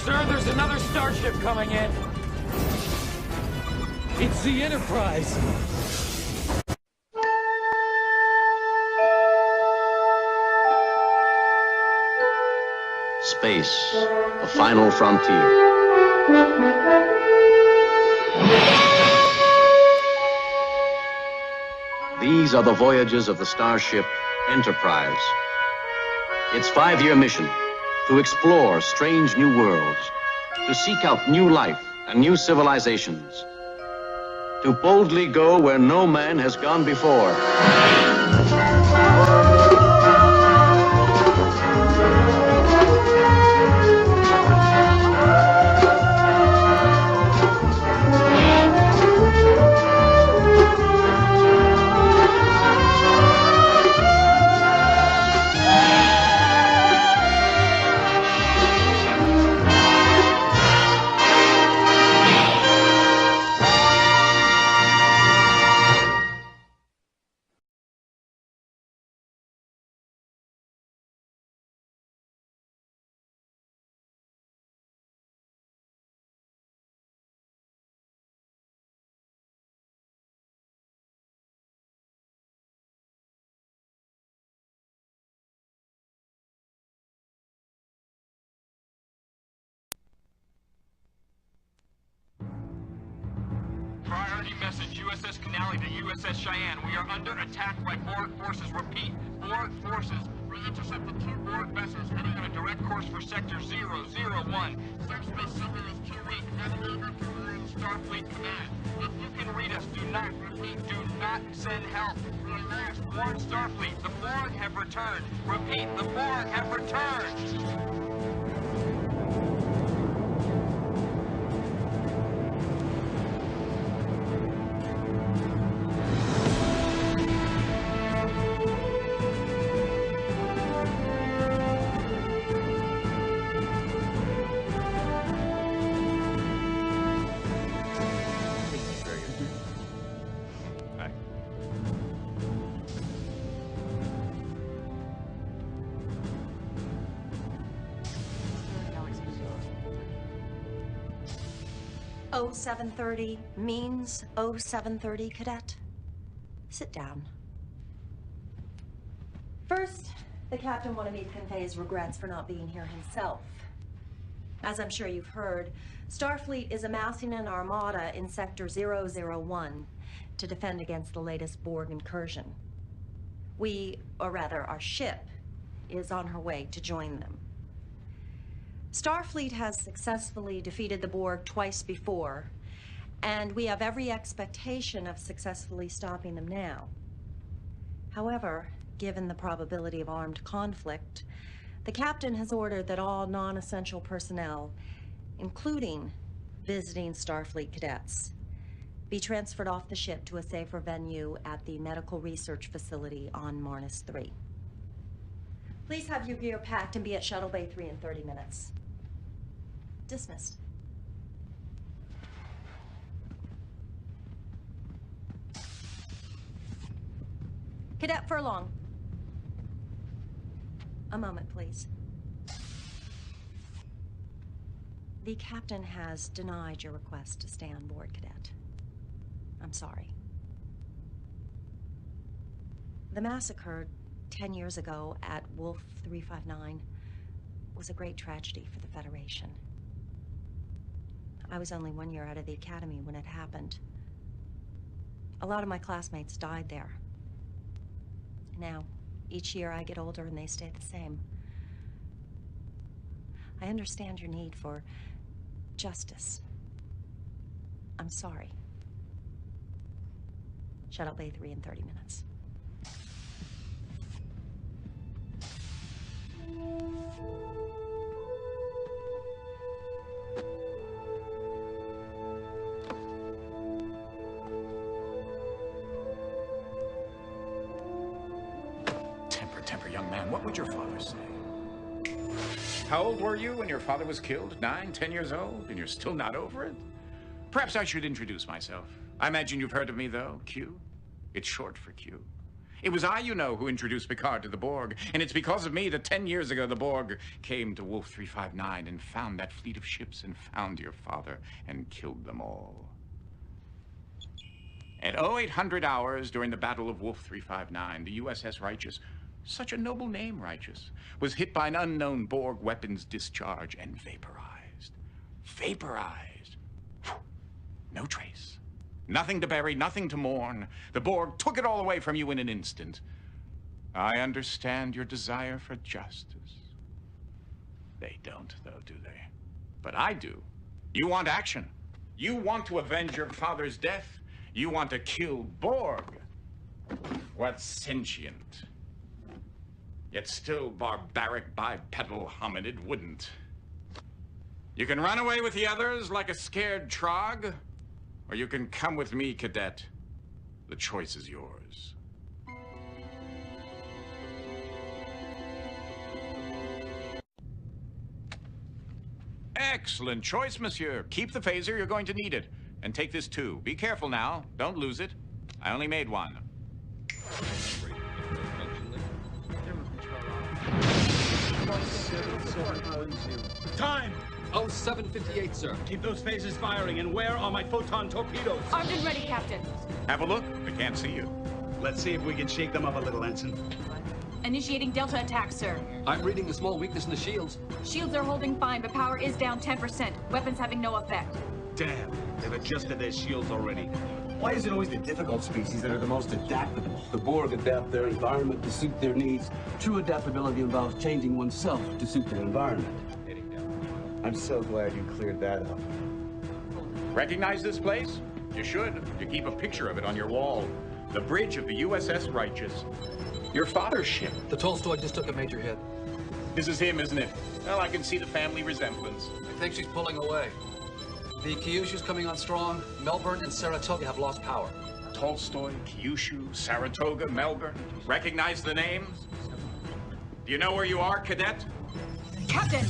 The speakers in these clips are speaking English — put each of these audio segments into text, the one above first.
Sir, there's another starship coming in. It's the Enterprise. Space, the final frontier. These are the voyages of the starship Enterprise. Its 5-year mission, to explore strange new worlds, to seek out new life and new civilizations, to boldly go where no man has gone before. Priority message, USS Canali to USS Cheyenne. We are under attack by Borg forces. Repeat, Borg forces. We intercepted 2 Borg vessels heading on a direct course for Sector 001. Subspace summary is too weak. Unable to warn Starfleet Command. If you can read us, do not, repeat, do not send help. We are lost. Warn Starfleet. The Borg have returned. Repeat, the Borg have returned. Oh, 0730 means 0730, Cadet. Sit down. First, the captain wanted me to convey his regrets for not being here himself. As I'm sure you've heard, Starfleet is amassing an armada in Sector 001 to defend against the latest Borg incursion. Or rather, our ship is on her way to join them. Starfleet has successfully defeated the Borg twice before, and we have every expectation of successfully stopping them now. However, given the probability of armed conflict, the captain has ordered that all non-essential personnel, including visiting Starfleet cadets, be transferred off the ship to a safer venue at the medical research facility on Marnus 3. Please have your gear packed and be at Shuttle Bay 3 in 30 minutes. Dismissed. Cadet Furlong. A moment, please. The captain has denied your request to stay on board, Cadet. I'm sorry. The massacre 10 years ago at Wolf 359 was a great tragedy for the Federation. I was only 1 year out of the academy when it happened. A lot of my classmates died there. Now, each year I get older and they stay the same. I understand your need for justice. I'm sorry. Shuttle Bay 3 in 30 minutes. Temper, young man. What would your father say? How old were you when your father was killed? 9, 10 years old? And you're still not over it? Perhaps I should introduce myself. I imagine you've heard of me, though. Q. It's short for Q. It was I, you know, who introduced Picard to the Borg. And it's because of me that 10 years ago the Borg came to Wolf 359 and found that fleet of ships and found your father and killed them all. At 0800 hours during the Battle of Wolf 359, the USS Righteous, such a noble name, Righteous, was hit by an unknown Borg weapons discharge and vaporized. Vaporized. Whew. No trace. Nothing to bury, nothing to mourn. The Borg took it all away from you in an instant. I understand your desire for justice. They don't, though, do they? But I do. You want action. You want to avenge your father's death. You want to kill Borg. What's sentient, yet still barbaric bipedal hominid wouldn't. You can run away with the others like a scared trog, or you can come with me, Cadet. The choice is yours. Excellent choice, monsieur. Keep the phaser, you're going to need it. And take this too. Be careful now. Don't lose it. I only made one. Time! Oh, 7:58, sir. Keep those phasers firing, and where are my photon torpedoes? Armed and ready, Captain. Have a look. I can't see you. Let's see if we can shake them up a little, Ensign. Initiating Delta attack, sir. I'm reading a small weakness in the shields. Shields are holding fine, but power is down 10%. Weapons having no effect. Damn, they've adjusted their shields already. Why is it always the difficult species that are the most adaptable? The Borg adapt their environment to suit their needs. True adaptability involves changing oneself to suit their environment. I'm so glad you cleared that up. Recognize this place? You should. You keep a picture of it on your wall. The bridge of the USS Righteous. Your father's ship. The Tolstoy just took a major hit. This is him, isn't it? Well, I can see the family resemblance. I think she's pulling away. The Kyushu's coming on strong. Melbourne and Saratoga have lost power. Tolstoy, Kyushu, Saratoga, Melbourne. Recognize the names? Do you know where you are, Cadet? Captain!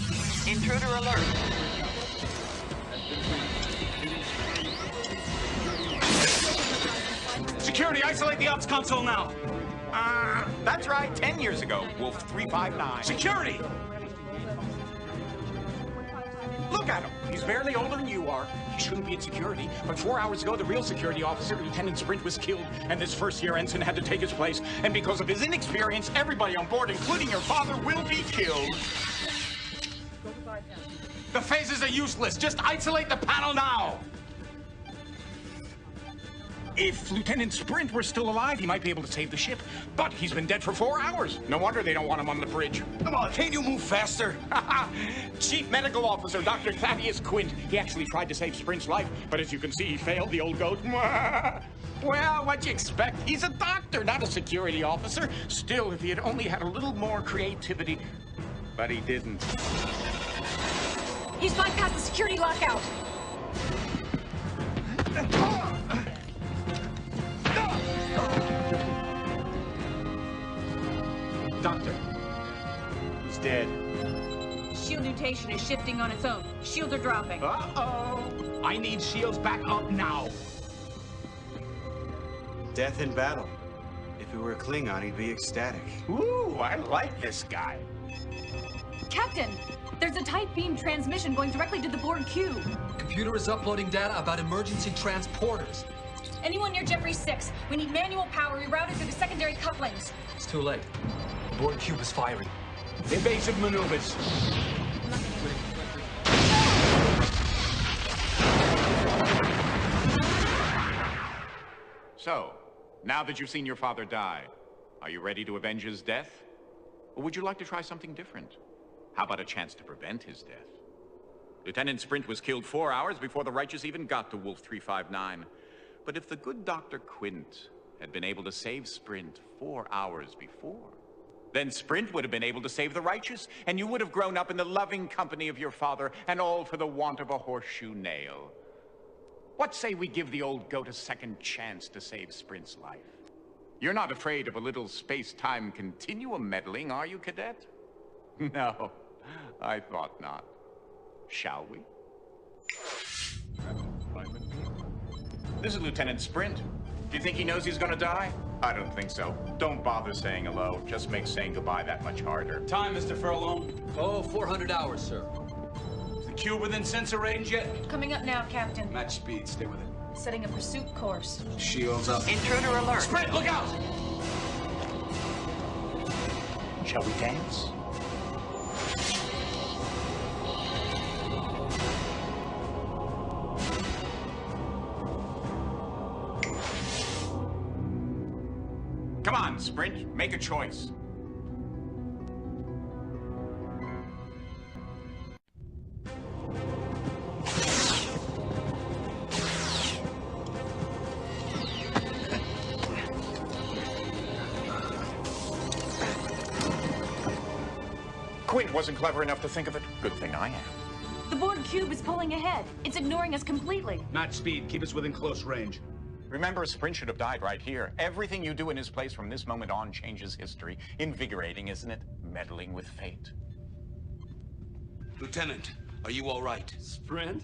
Intruder alert. Security, isolate the ops console now! That's right, 10 years ago, Wolf 359. Security! Look at him. He's barely older than you are. He shouldn't be in security. But 4 hours ago, the real security officer, Lieutenant Sprint, was killed, and this first-year ensign had to take his place. And because of his inexperience, everybody on board, including your father, will be killed. The phasers are useless. Just isolate the panel now. If Lieutenant Sprint were still alive, he might be able to save the ship. But he's been dead for 4 hours. No wonder they don't want him on the bridge. Come on, can't you move faster? Chief Medical Officer Dr. Thaddeus Quint. He actually tried to save Sprint's life, but as you can see, he failed, the old goat. Well, what'd you expect? He's a doctor, not a security officer. Still, if he had only had a little more creativity. But he didn't. He's bypassed the security lockout. Doctor, he's dead. Shield mutation is shifting on its own. Shields are dropping. Uh-oh! I need shields back up now! Death in battle. If he were a Klingon, he'd be ecstatic. Ooh, I like this guy. Captain, there's a tight beam transmission going directly to the Borg cube. Computer is uploading data about emergency transporters. Anyone near Jeffrey 6, we need manual power rerouted through the secondary couplings. It's too late. The Borg cube is firing. Evasive maneuvers. So, now that you've seen your father die, are you ready to avenge his death? Or would you like to try something different? How about a chance to prevent his death? Lieutenant Sprint was killed 4 hours before the Righteous even got to Wolf 359. But if the good Dr. Quint had been able to save Sprint 4 hours before, then Sprint would have been able to save the Righteous, and you would have grown up in the loving company of your father, and all for the want of a horseshoe nail. What say we give the old goat a second chance to save Sprint's life? You're not afraid of a little space-time continuum meddling, are you, Cadet? No, I thought not. Shall we? This is Lieutenant Sprint. Do you think he knows he's gonna die? I don't think so. Don't bother saying hello. Just makes saying goodbye that much harder. Time, Mr. Furlong. Oh, 400 hours, sir. Is the cube within sensor range yet? Coming up now, Captain. Match speed. Stay with it. Setting a pursuit course. Shields up. Intruder alert. Sprint, look out! Shall we dance? Come on, Sprint. Make a choice. Quint wasn't clever enough to think of it. Good thing I am. The Borg cube is pulling ahead. It's ignoring us completely. Match speed. Keep us within close range. Remember, Sprint should have died right here. Everything you do in his place from this moment on changes history. Invigorating, isn't it? Meddling with fate. Lieutenant, are you all right? Sprint?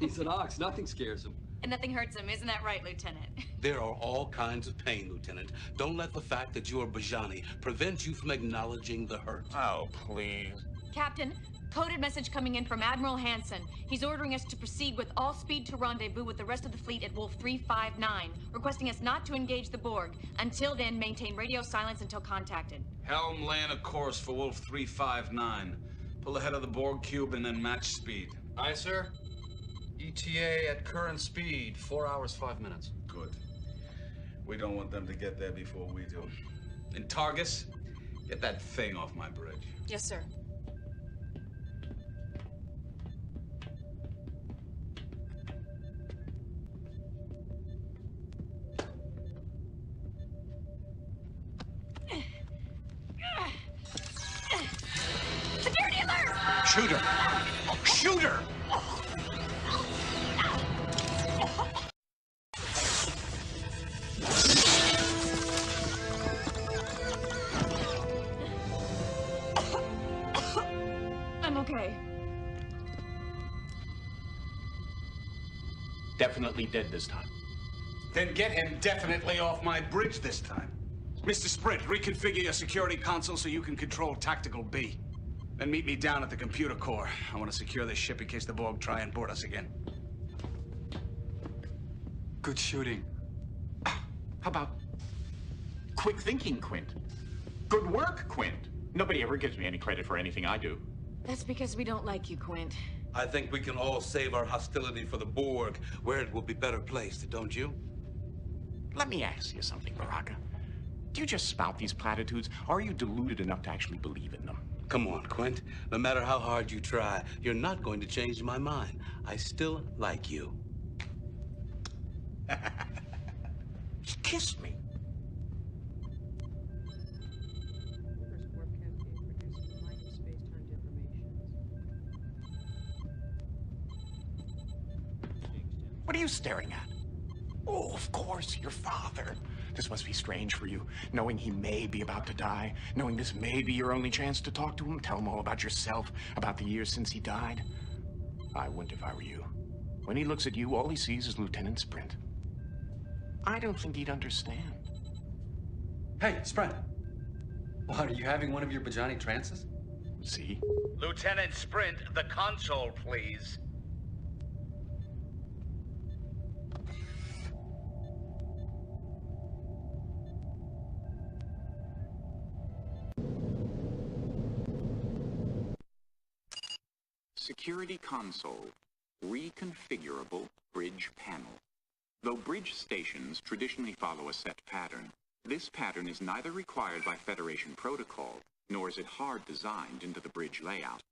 He's an ox. Nothing scares him. And nothing hurts him, isn't that right, Lieutenant? There are all kinds of pain, Lieutenant. Don't let the fact that you are Bajani prevent you from acknowledging the hurt. Oh, please. Captain, coded message coming in from Admiral Hansen. He's ordering us to proceed with all speed to rendezvous with the rest of the fleet at Wolf 359, requesting us not to engage the Borg. Until then, maintain radio silence until contacted. Helm land a course for Wolf 359. Pull ahead of the Borg cube and then match speed. Aye, sir. ETA at current speed, 4 hours, 5 minutes. Good. We don't want them to get there before we do. And Targus, get that thing off my bridge. Yes, sir. Security alert! Shoot her! Shoot her! I'm okay. Definitely dead this time. Then get him definitely off my bridge this time. Mr. Sprint, reconfigure your security console so you can control Tactical B. Then meet me down at the computer core. I want to secure this ship in case the Borg try and board us again. Good shooting. How about quick thinking, Quint? Good work, Quint. Nobody ever gives me any credit for anything I do. That's because we don't like you, Quint. I think we can all save our hostility for the Borg, where it will be better placed, don't you? Let me ask you something, Baraka. Do you just spout these platitudes, or are you deluded enough to actually believe in them? Come on, Quint. No matter how hard you try, you're not going to change my mind. I still like you. Kiss me. What are you staring at? Oh, of course, your father. This must be strange for you, knowing he may be about to die, knowing this may be your only chance to talk to him, tell him all about yourself, about the years since he died. I wouldn't if I were you. When he looks at you, all he sees is Lieutenant Sprint. I don't think he'd understand. Hey, Sprint. What, are you having one of your Bajani trances? See? Lieutenant Sprint, the console, please. Security console, reconfigurable bridge panel. Though bridge stations traditionally follow a set pattern, this pattern is neither required by Federation protocol, nor is it hard designed into the bridge layout.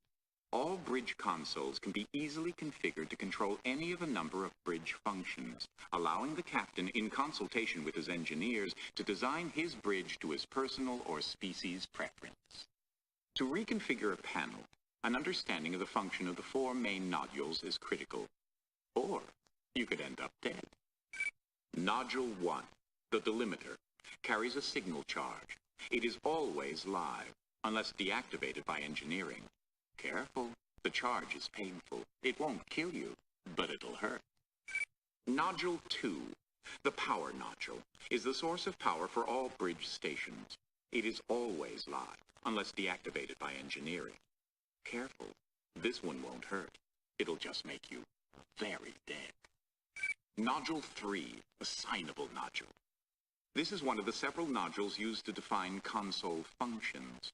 All bridge consoles can be easily configured to control any of a number of bridge functions, allowing the captain, in consultation with his engineers, to design his bridge to his personal or species preference. To reconfigure a panel, an understanding of the function of the four main nodules is critical. Or you could end up dead. Nodule 1, the delimiter, carries a signal charge. It is always live, unless deactivated by engineering. Careful, the charge is painful. It won't kill you, but it'll hurt. Nodule 2, The power nodule is the source of power for all bridge stations. It is always live, unless deactivated by engineering. Careful, this one won't hurt. It'll just make you very dead. Nodule 3, assignable nodule. This is one of the several nodules used to define console functions.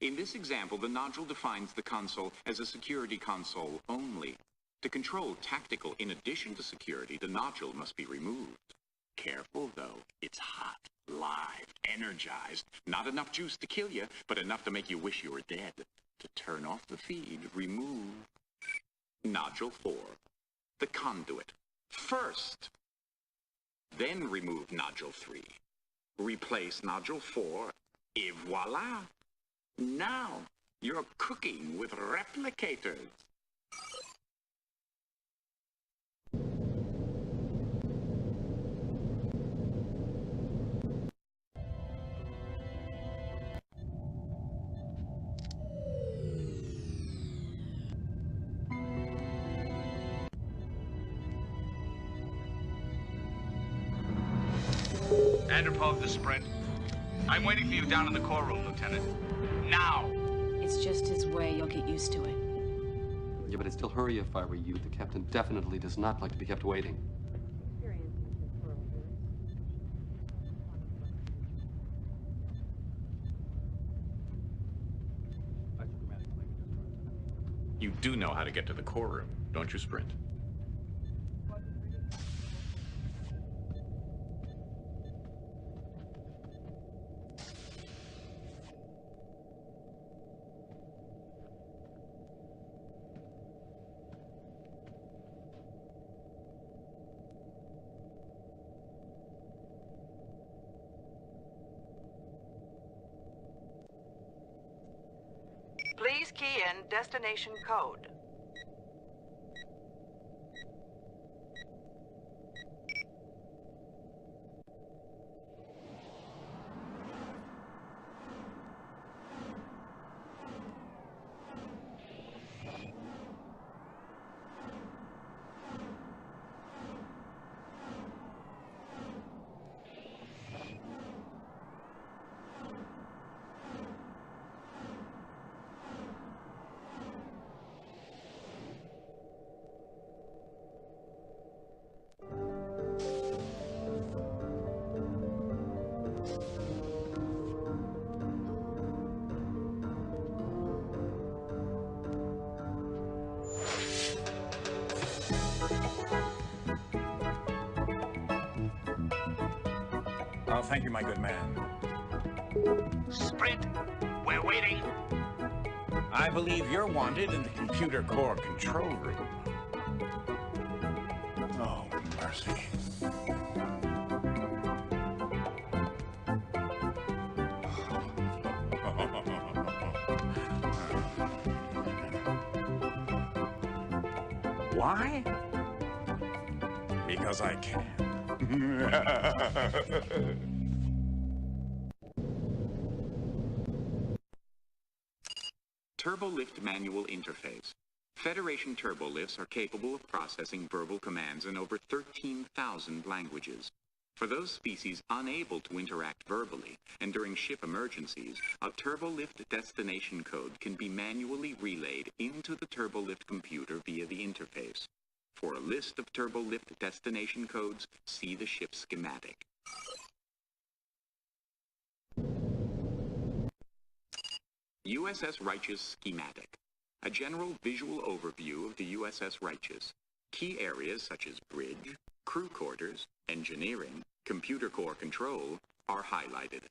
In this example, the nodule defines the console as a security console only. To control tactical in addition to security, the nodule must be removed. Careful, though. It's hot, live, energized. Not enough juice to kill you, but enough to make you wish you were dead. To turn off the feed, remove. Nodule 4, the conduit. First, then remove Nodule 3. Replace Nodule 4, et voila! Now, you're cooking with replicators. Andropov to Sprint. I'm waiting for you down in the core room, Lieutenant. Now! It's just his way. You'll get used to it. Yeah, but I'd still hurry if I were you. The captain definitely does not like to be kept waiting. You do know how to get to the core room, don't you, Sprint? Please key in destination code. Oh, thank you, my good man. Sprint, we're waiting. I believe you're wanted in the computer core control room. Oh, mercy. Why? Because I can. Turbolift Manual Interface. Federation turbolifts are capable of processing verbal commands in over 13,000 languages. For those species unable to interact verbally, and during ship emergencies, a turbolift destination code can be manually relayed into the turbolift computer via the interface. For a list of turbolift destination codes, see the ship schematic. USS Righteous Schematic. A general visual overview of the USS Righteous. Key areas such as bridge, crew quarters, engineering, computer core control are highlighted.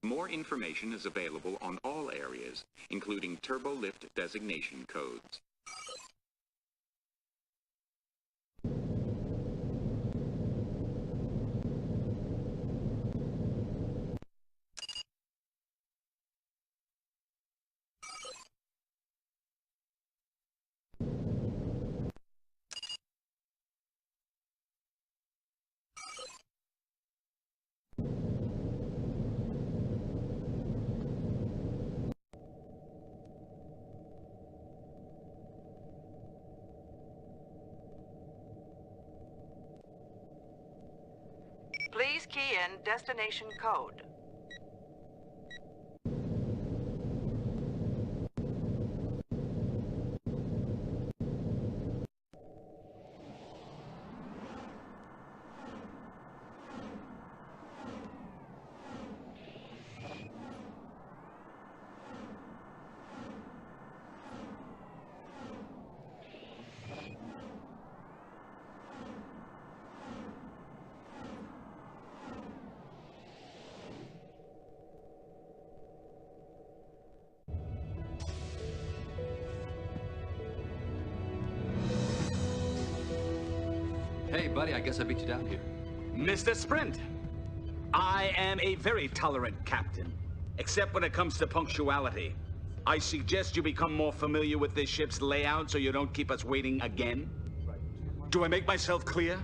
More information is available on all areas, including turbolift designation codes. Please key in destination code. Hey, buddy, I guess I beat you down here. Mr. Sprint, I am a very tolerant captain, except when it comes to punctuality. I suggest you become more familiar with this ship's layout so you don't keep us waiting again. Do I make myself clear?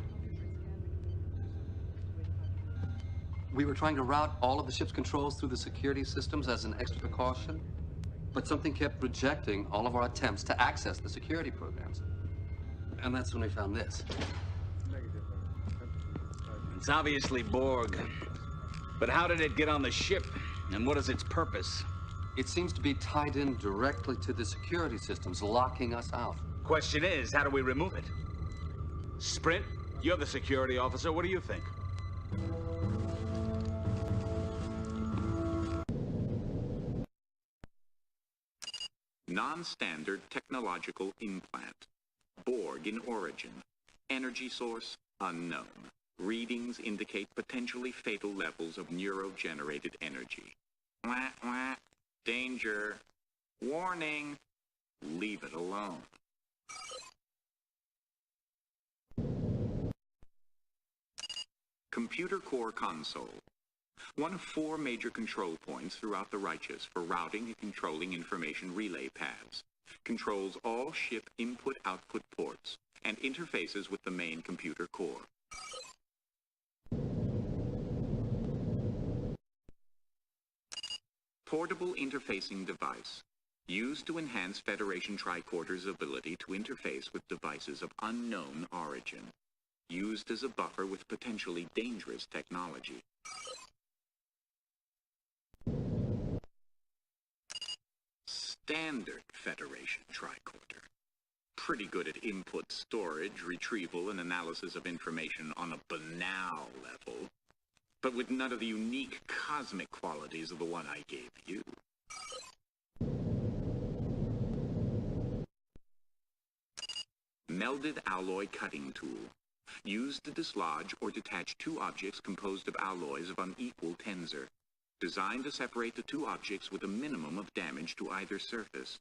We were trying to route all of the ship's controls through the security systems as an extra precaution, but something kept rejecting all of our attempts to access the security programs. And that's when we found this. It's obviously Borg. But how did it get on the ship? And what is its purpose? It seems to be tied in directly to the security systems, locking us out. Question is, how do we remove it? Sprint, you're the security officer. What do you think? Non-standard technological implant. Borg in origin. Energy source unknown. Readings indicate potentially fatal levels of neuro-generated energy. Wah, wah. Danger. Warning. Leave it alone. Computer core console. One of 4 major control points throughout the Righteous for routing and controlling information relay paths. Controls all ship input-output ports and interfaces with the main computer core. Portable interfacing device. Used to enhance Federation Tricorder's ability to interface with devices of unknown origin. Used as a buffer with potentially dangerous technology. Standard Federation Tricorder. Pretty good at input storage, retrieval, and analysis of information on a banal level, but with none of the unique cosmic qualities of the one I gave you. Melded alloy cutting tool. Used to dislodge or detach 2 objects composed of alloys of unequal tensor. Designed to separate the 2 objects with a minimum of damage to either surface.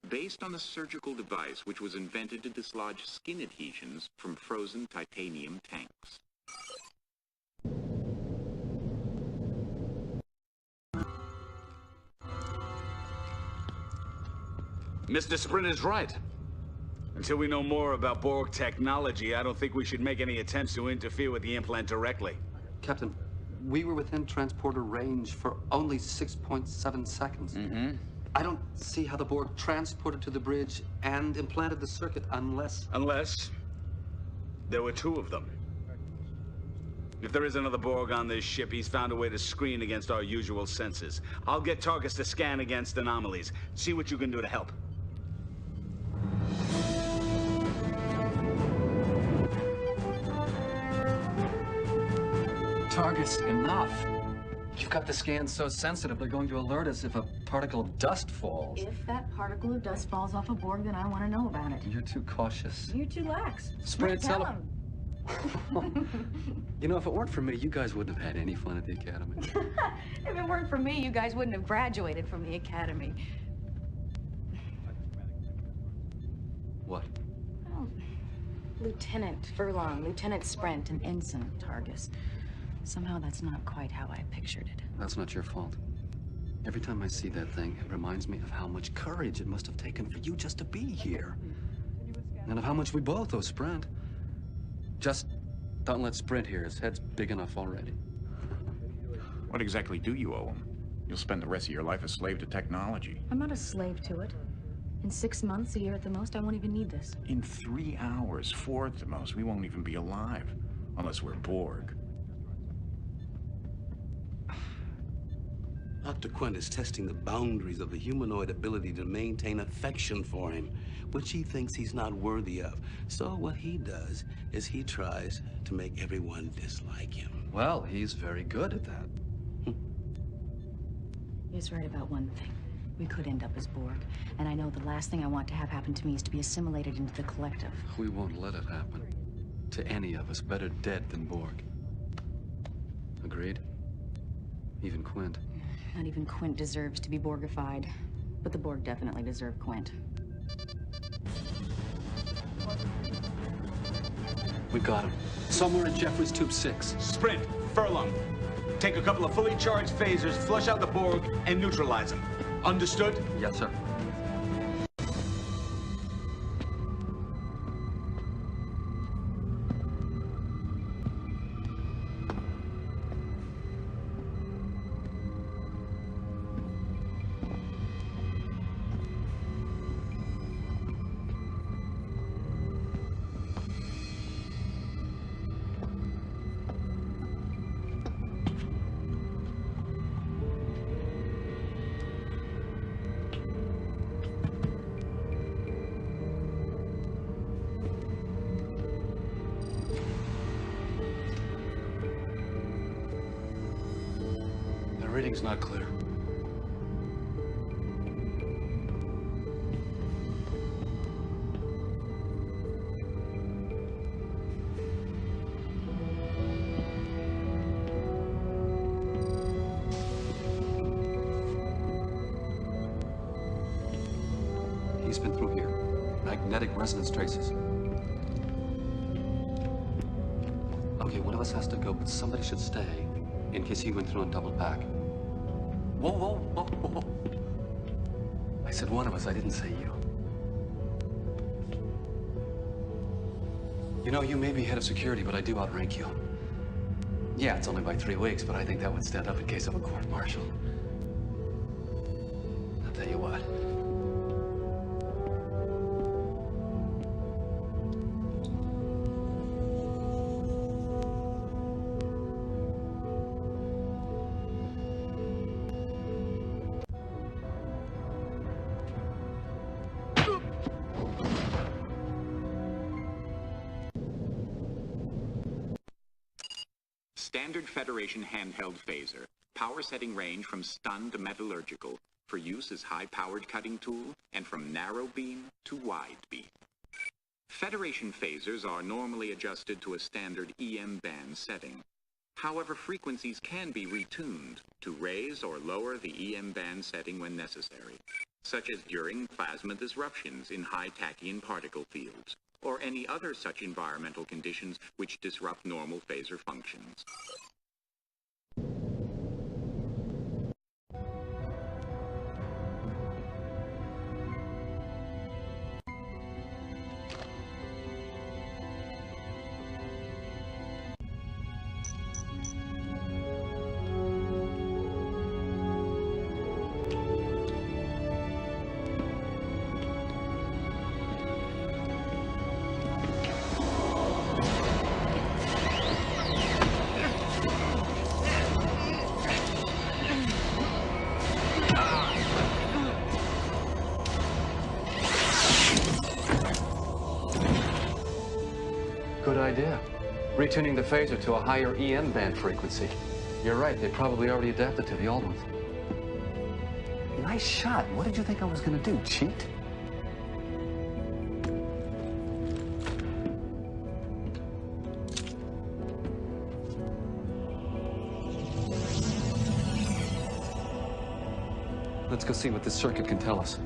Based on a surgical device which was invented to dislodge skin adhesions from frozen titanium tanks. Mr. Sprint is right. Until we know more about Borg technology, I don't think we should make any attempts to interfere with the implant directly. Captain, we were within transporter range for only 6.7 seconds. I don't see how the Borg transported to the bridge and implanted the circuit unless... Unless there were 2 of them. If there is another Borg on this ship, he's found a way to screen against our usual senses. I'll get Targus to scan against anomalies. See what you can do to help. Targus, enough. You've got the scans so sensitive, they're going to alert us if a particle of dust falls. If that particle of dust falls off a Borg, then I want to know about it. You're too cautious. You're too lax. Sprint, tell him. You know, if it weren't for me, you guys wouldn't have had any fun at the Academy. If it weren't for me, you guys wouldn't have graduated from the Academy. What? Well, Lieutenant Furlong, Lieutenant Sprint, and Ensign Targus. Somehow that's not quite how I pictured it. That's not your fault. Every time I see that thing, it reminds me of how much courage it must have taken for you just to be here. And of how much we both owe Sprint. Just don't let Sprint hear. His head's big enough already. What exactly do you owe him? You'll spend the rest of your life a slave to technology. I'm not a slave to it. In 6 months, a year at the most, I won't even need this. In 3 hours, 4 at the most, we won't even be alive. Unless we're Borg. Dr. Quint is testing the boundaries of the humanoid ability to maintain affection for him, which he thinks he's not worthy of. So what he does is he tries to make everyone dislike him. Well, he's very good at that. He's right about one thing. We could end up as Borg, and I know the last thing I want to have happen to me is to be assimilated into the collective. We won't let it happen. To any of us, better dead than Borg. Agreed? Even Quint. Not even Quint deserves to be Borgified, but the Borg definitely deserve Quint. We got him. Somewhere in Jeffrey's Tube 6. Sprint, Furlong. Take a couple of fully charged phasers, flush out the Borg, and neutralize them. Understood? Yes, sir. Reading's not clear. He's been through here. Magnetic resonance traces. Okay, one of us has to go, but somebody should stay in case he went through and doubled back. Whoa, whoa, whoa, whoa. I said one of us, I didn't say you. You know, you may be head of security, but I do outrank you. Yeah, it's only by 3 weeks, but I think that would stand up in case of a court-martial. I'll tell you what. Standard Federation handheld phaser. Power setting range from stun to metallurgical. For use as high-powered cutting tool, and from narrow beam to wide beam. Federation phasers are normally adjusted to a standard EM band setting. However, frequencies can be retuned to raise or lower the EM band setting when necessary, such as during plasma disruptions in high tachyon particle fields, or any other such environmental conditions which disrupt normal phaser functions. Good idea. Retuning the phaser to a higher EM band frequency. You're right, they probably already adapted to the old ones. Nice shot. What did you think I was gonna do, cheat? Let's go see what this circuit can tell us.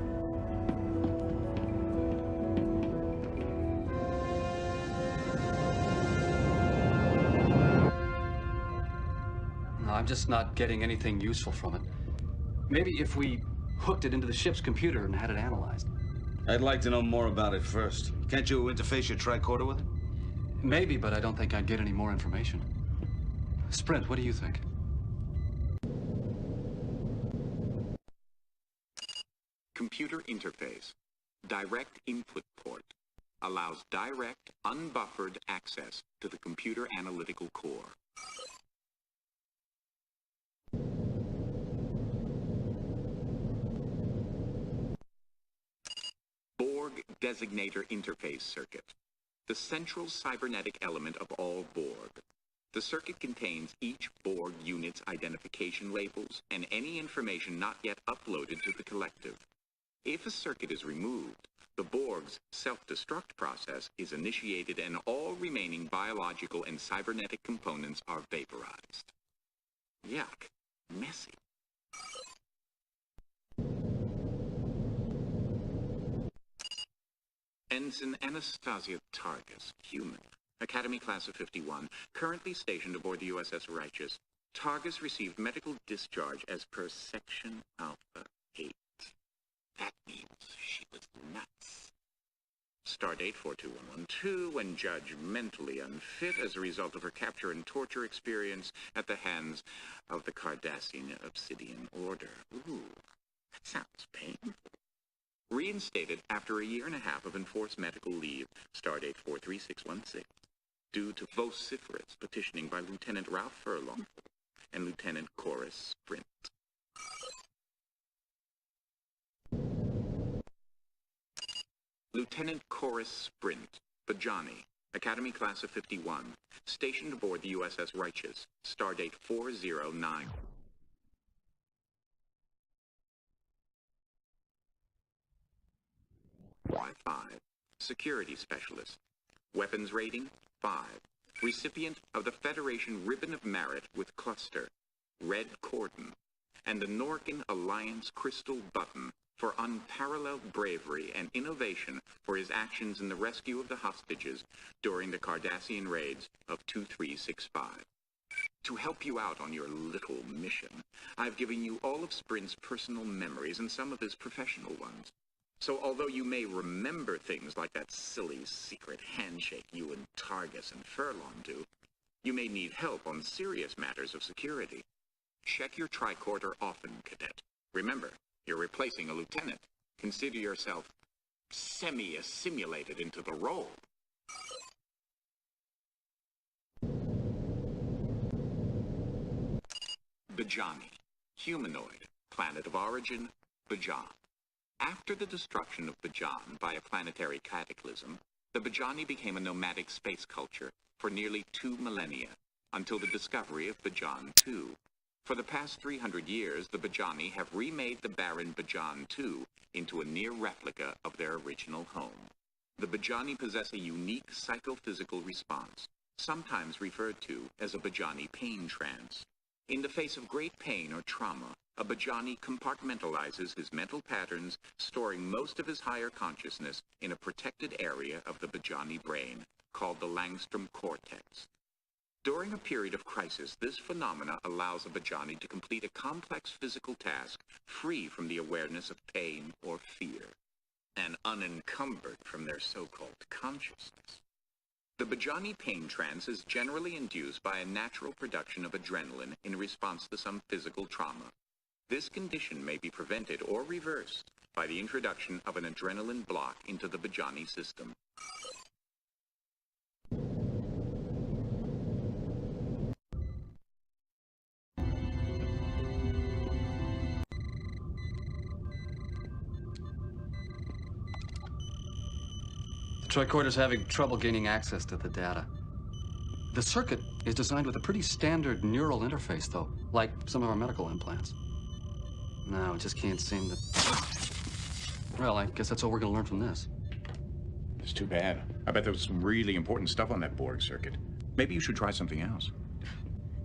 I'm just not getting anything useful from it. Maybe if we hooked it into the ship's computer and had it analyzed. I'd like to know more about it first. Can't you interface your tricorder with it? Maybe, but I don't think I'd get any more information. Sprint, what do you think? Computer interface. Direct input port. Allows direct, unbuffered access to the computer analytical core. designator interface circuit, the central cybernetic element of all Borg. The circuit contains each Borg unit's identification labels and any information not yet uploaded to the collective. If a circuit is removed, the Borg's self-destruct process is initiated and all remaining biological and cybernetic components are vaporized. Yuck. Messy. Ensign Anastasia Targus, human. Academy class of 51, currently stationed aboard the USS Righteous. Targus received medical discharge as per Section Alpha 8. That means she was nuts. Stardate 42112, when judged mentally unfit as a result of her capture and torture experience at the hands of the Cardassian Obsidian Order. Ooh, that sounds painful. Reinstated after a year and a half of enforced medical leave, Stardate 43616, due to vociferous petitioning by Lieutenant Ralph Furlong and Lieutenant Chorus Sprint. Lieutenant Chorus Sprint, Bajani, Academy class of 51, stationed aboard the USS Righteous, Stardate 409. Y5, Security Specialist. Weapons rating, 5. Recipient of the Federation Ribbon of Merit with Cluster, Red Cordon, and the Norkin Alliance Crystal Button for unparalleled bravery and innovation for his actions in the rescue of the hostages during the Cardassian raids of 2365. To help you out on your little mission, I've given you all of Sprint's personal memories and some of his professional ones. So although you may remember things like that silly secret handshake you and Targus and Furlong do, you may need help on serious matters of security. Check your tricorder often, Cadet. Remember, you're replacing a lieutenant. Consider yourself semi-assimilated into the role. Bajani, humanoid, planet of origin, Bajan. After the destruction of Bajan by a planetary cataclysm, the Bajani became a nomadic space culture for nearly 2 millennia, until the discovery of Bajan 2. For the past 300 years, the Bajani have remade the barren Bajan 2 into a near replica of their original home. The Bajani possess a unique psychophysical response, sometimes referred to as a Bajani pain trance. In the face of great pain or trauma, a Bajani compartmentalizes his mental patterns, storing most of his higher consciousness in a protected area of the Bajani brain, called the Langstrom cortex. During a period of crisis, this phenomena allows a Bajani to complete a complex physical task free from the awareness of pain or fear, and unencumbered from their so-called consciousness. The Bajani pain trance is generally induced by a natural production of adrenaline in response to some physical trauma. This condition may be prevented or reversed by the introduction of an adrenaline block into the Bajani system. The tricorder's having trouble gaining access to the data. The circuit is designed with a pretty standard neural interface, though, like some of our medical implants. No, it just can't seem to... Well, I guess that's all we're gonna learn from this. It's too bad. I bet there was some really important stuff on that Borg circuit. Maybe you should try something else.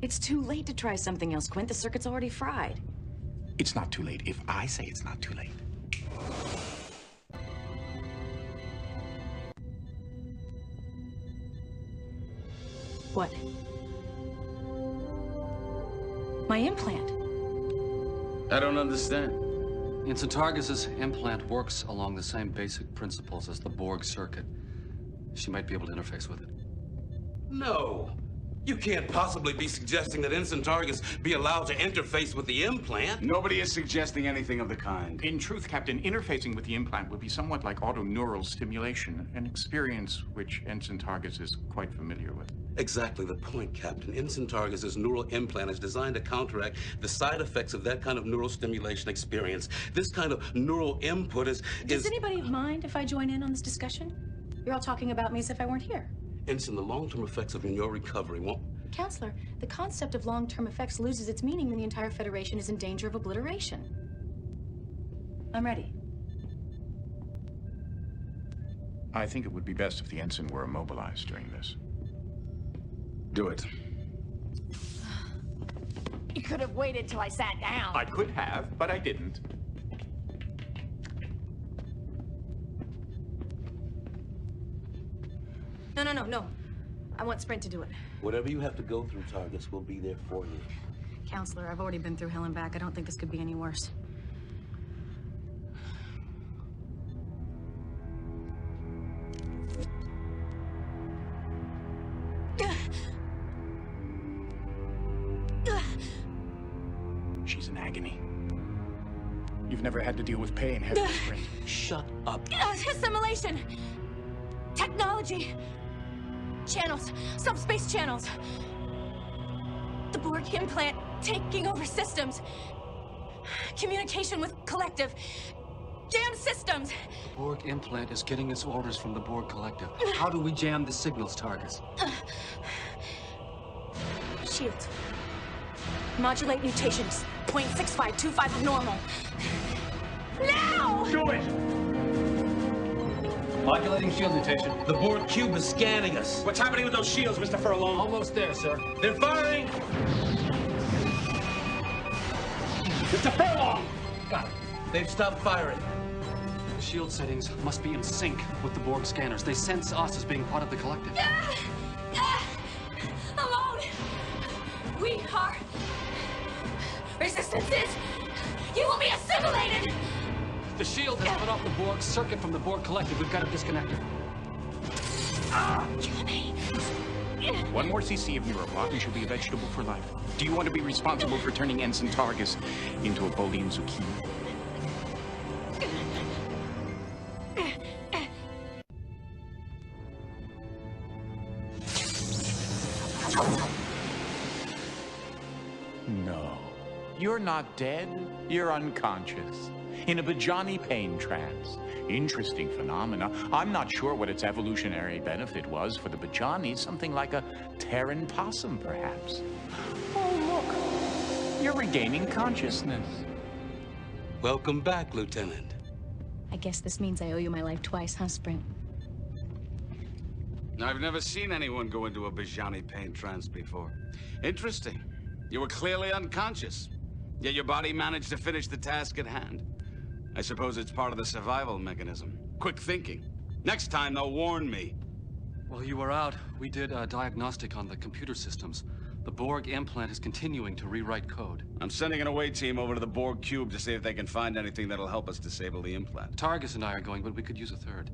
It's too late to try something else, Quint. The circuit's already fried. It's not too late if I say it's not too late. What? My implant. I don't understand. Ensign Targus's implant works along the same basic principles as the Borg circuit. She might be able to interface with it. No. You can't possibly be suggesting that Ensign Targus be allowed to interface with the implant. Nobody is suggesting anything of the kind. In truth, Captain, interfacing with the implant would be somewhat like autoneural stimulation, an experience which Ensign Targus is quite familiar with. Exactly the point, Captain. Ensign Targus' neural implant is designed to counteract the side effects of that kind of neural stimulation experience. This kind of neural input is... Does anybody mind if I join in on this discussion? You're all talking about me as if I weren't here. Ensign, the long-term effects of your recovery won't... Counselor, the concept of long-term effects loses its meaning when the entire Federation is in danger of obliteration. I'm ready. I think it would be best if the ensign were immobilized during this. Do it. You could have waited till I sat down. I could have, but I didn't. No. I want Sprint to do it. Whatever you have to go through, Targus, will be there for you. Counselor, I've already been through hell and back. I don't think this could be any worse. She's in agony. You've never had to deal with pain, have you, Sprint? Shut up. Assimilation! Technology! Channels! Subspace channels! The Borg implant taking over systems! Communication with collective! Jam systems! The Borg implant is getting its orders from the Borg collective. How do we jam the signals, Targus? Shield. Modulate mutations. 0.6525 of normal. Now! Do it! Modulating shield mutation. The Borg cube is scanning us. What's happening with those shields, Mr. Furlong? Almost there, sir. They're firing! Mr. Furlong! Got it. They've stopped firing. The shield settings must be in sync with the Borg scanners. They sense us as being part of the collective. Alone! We are... Resistances! You will be assimilated! The shield has cut off the Borg circuit from the Borg collective. We've got it disconnected. One more CC of neuroblot and she'll be a vegetable for life. Do you want to be responsible for turning Ensign Targus into a Bolian zucchini? No. You're not dead. You're unconscious. In a Bajani pain trance. Interesting phenomena. I'm not sure what its evolutionary benefit was for the Bajani. Something like a Terran possum, perhaps. Oh, look. You're regaining consciousness. Welcome back, Lieutenant. I guess this means I owe you my life twice, huh, Sprint? I've never seen anyone go into a Bajani pain trance before. Interesting. You were clearly unconscious, yet your body managed to finish the task at hand. I suppose it's part of the survival mechanism. Quick thinking. Next time, they'll warn me. While you were out, we did a diagnostic on the computer systems. The Borg implant is continuing to rewrite code. I'm sending an away team over to the Borg cube to see if they can find anything that'll help us disable the implant. Targus and I are going, but we could use a third.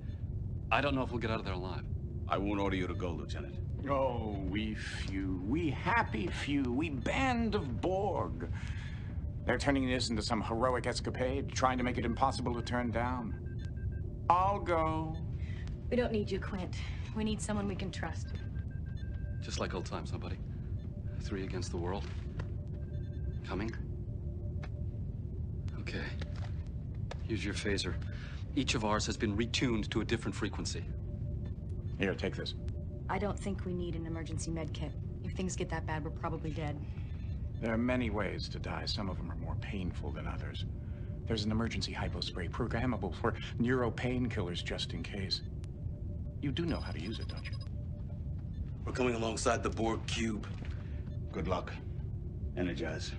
I don't know if we'll get out of there alive. I won't order you to go, Lieutenant. Oh, we few, we happy few, we band of Borg. They're turning this into some heroic escapade, trying to make it impossible to turn down. I'll go. We don't need you, Quint. We need someone we can trust. Just like old times, huh, buddy? 3 against the world. Coming? Okay. Here's your phaser. Each of ours has been retuned to a different frequency. Here, take this. I don't think we need an emergency med kit. If things get that bad, we're probably dead. There are many ways to die. Some of them are more painful than others. There's an emergency hypospray programmable for neuro painkillers just in case. You do know how to use it, don't you? We're coming alongside the Borg cube. Good luck. Energize.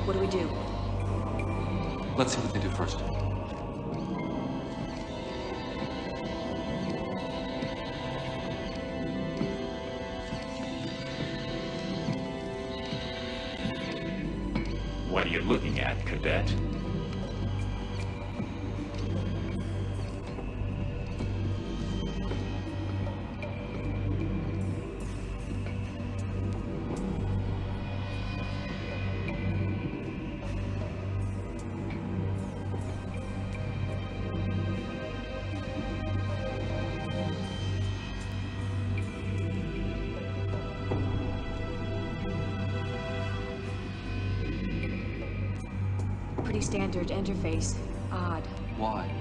What do we do? Let's see what they do first. What are you looking at, Cadet? Pretty standard interface. Odd. Why?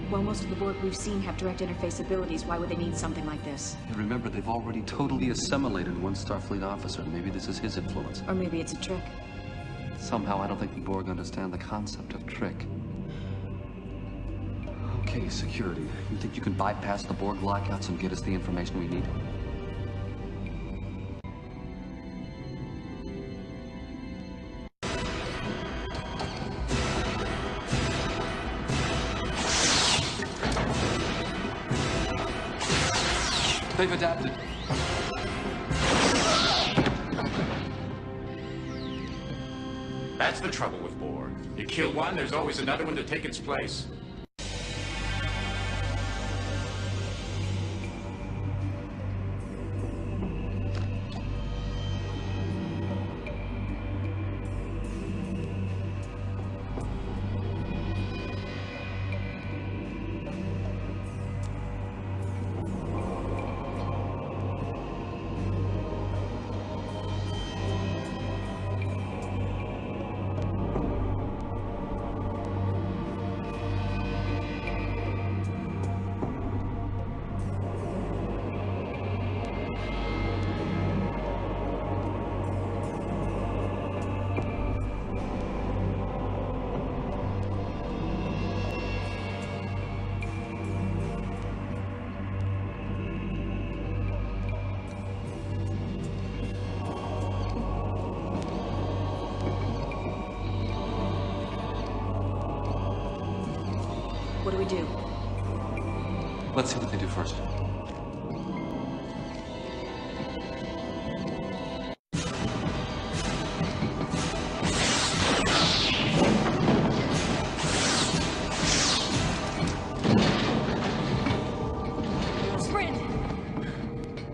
Well, most of the Borg we've seen have direct interface abilities. Why would they need something like this? And remember, they've already totally assimilated one Starfleet officer. Maybe this is his influence. Or maybe it's a trick. Somehow, I don't think the Borg understand the concept of trick. Okay, security. You think you can bypass the Borg lockouts and get us the information we need? They've adapted. That's the trouble with Borg. You kill one, there's always another one to take its place. What do we do? Let's see what they do first. Sprint!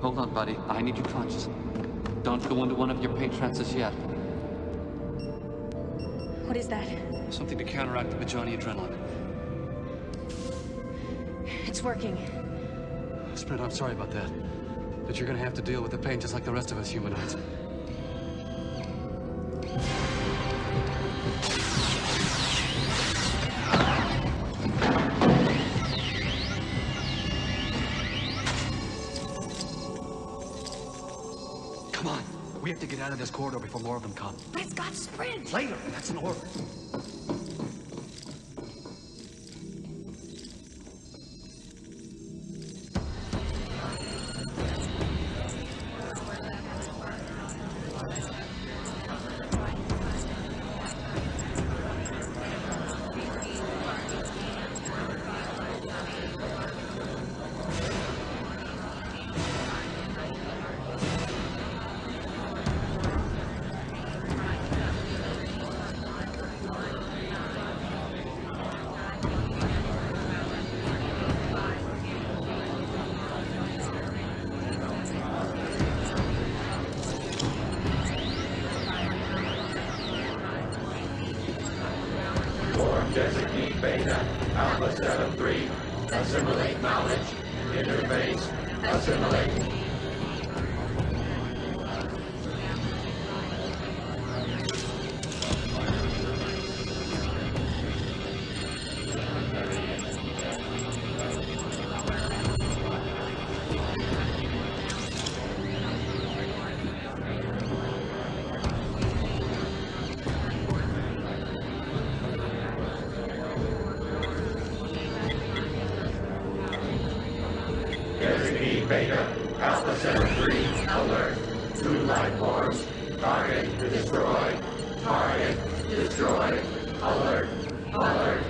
Hold on, buddy. I need you conscious. Don't go into one of your paint trances yet. What is that? Something to counteract the Bajani adrenaline. It's working. Sprint, I'm sorry about that. But you're gonna have to deal with the pain just like the rest of us humanoids. Come on. We have to get out of this corridor before more of them come. But it's got Sprint! Later. That's an order. Designate Beta, Alpha 73. Assimilate knowledge. Interface. Assimilate. Designate Beta, Alpha 73, alert. 2 life forms. Target destroyed. Target Destroy. Alert. Alert.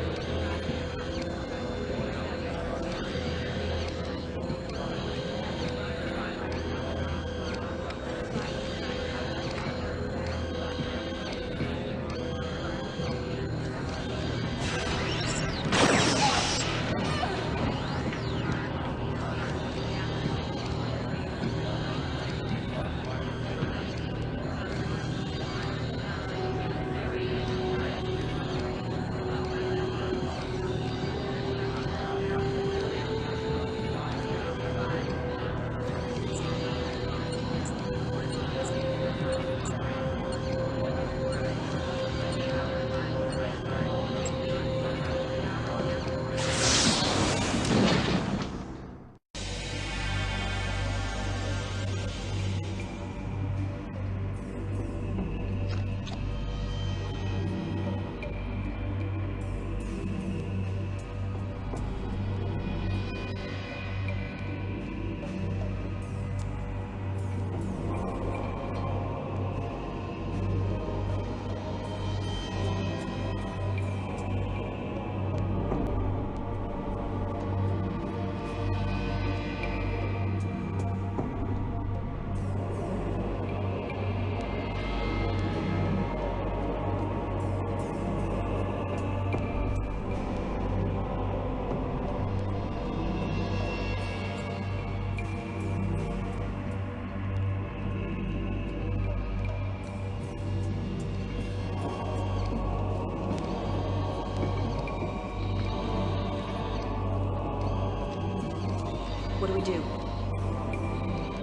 What do we do?